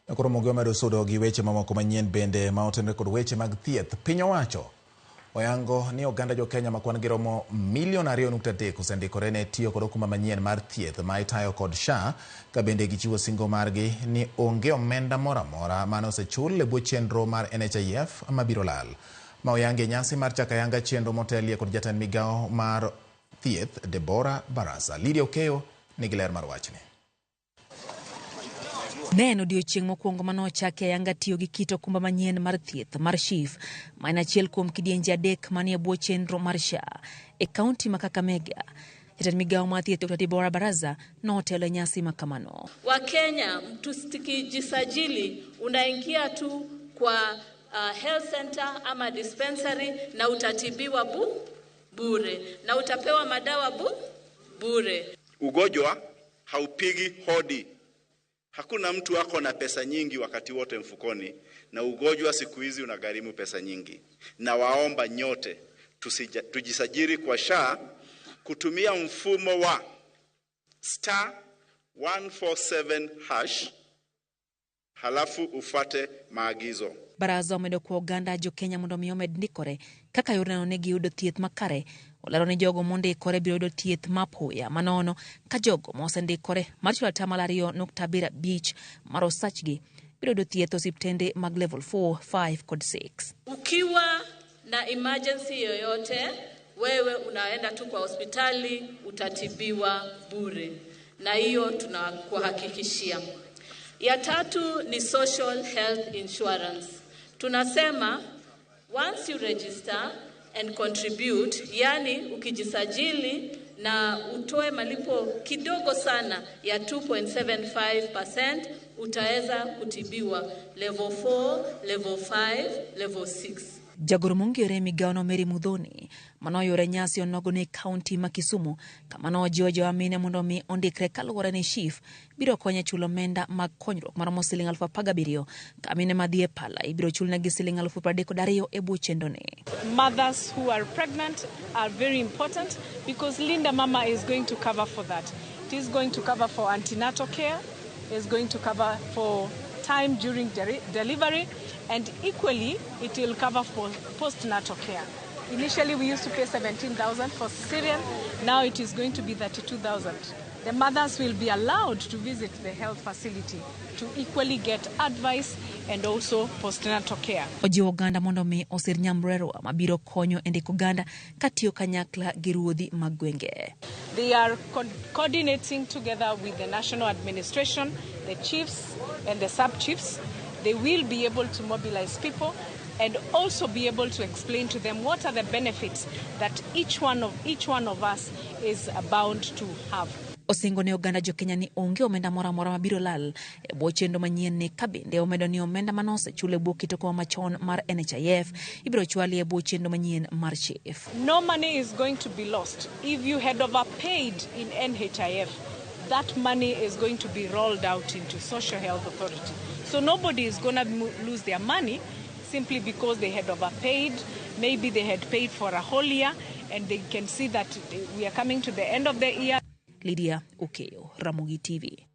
Ramogi omedo sudo gi weche mamoko manyien bende ma otenore kod weche mag thieth. Piny owacho oyango ni oganda jo Kenya ma kwan gi romo 2.3 osendikore ne tiyo kod okumba manyien mar thieth ma itayo kod SHA, ka bende gichiwo singo margi ni onge omenda moro amora mane osechul e bwo chenro mar SHIF mabiro lal. Ma oyange nyasi mar chako ayanga chenro motelie kod jatend migao mar thieth Deborah Barasa. Lydia Okeyo nigi ler mar wachni. Neno odiochieng' mokwongo manochaki ayanga tiyo gi kit okumba manyien mar thieth mar SHIF, ma en achiel kuom kidienje adek manie bwo chenro mar SHA e kaunti ma Kakamega. Jatend migao mar thieth Dr. Deborah Barasa notelo nyasi makamano. Wakenya, tukijisajili unaingia tu kwa health center ama dispensary na utatibiwa bure na utapewa madawa bure. Ugonjwa haupigi hodi. Hakuna mtu ako na pesa nyingi wakati wote mfukoni, na ugonjwa siku hizi unagharimu pesa nyingi. Na waomba nyote tujisajili kwa SHA kutumia mfumo wa *147# halafu ufate maagizo. Barasa omedo kwa oganda jo Kenya mondo mi omed ndikore kaka yorno ne giyudo thieth makare. Olero ni jogo mondikore biro yudo thieth mapoya manono ka jogo mosendikore mar chulo 2.5 mar osachgi biro yudo thieth osiptende mag level 4, 5 kod 6. Ukiwa na emergency yoyote, wewe unaenda tu kwa hospitali, utatibiwa bure. Na hiyo tunakuhakikishia. Ya tatu ni social health insurance. Tunasema once you register and contribute, yani ukijisajili na utoe malipo kidogo sana ya 2.75%, utaweza kutibiwa level 4, level 5, level 6. Jagoro mongiore migao Mary Mudhoni manoyore nyasi onogo ne kaunti ma Kisumu kama nojiwo joamine mondo mi ondikre kaluwore ni SHIF biro konyo chulo omenda mag konyruok maromo Sh17,000 ka mine madhie pala ibiro chulnegi Sh32,000 e bwo chendone. Mothers who are pregnant are very important because Linda Mama is going to cover for that. It is going to cover for antenatal care, is going to cover for time during delivery, and equally it will cover for postnatal care. Initially we used to pay 17,000 for cesarean, now it is going to be 32,000. The mothers will be allowed to visit the health facility to equally get advice and also postnatal care. Ojiwo oganda mondo mi osir nyamrerwa mabiro konyo e ndiko oganda katiyo kanyakla gi ruodhi mag gwenge. They are coordinating together with the national administration, the chiefs and the sub-chiefs. They will be able to mobilize people and also be able to explain to them what are the benefits that each one of us is bound to have. Osingo ne oganda jo Kenya ni onge omenda mora mabiro lal e bwo chenro manyien ne kabinde omedo ni omenda manose chule bwo kitoko machon mar SHIF ibiro chwali e bwo chenro manyien mar SHIF. No money is going to be lost. If you had overpaid in SHIF, that money is going to be rolled out into Social Health Authority. So nobody is going to lose their money simply because they had overpaid. Maybe they had paid for a whole year and they can see that we are coming to the end of the year. Lydia Okeyo, Ramogi TV.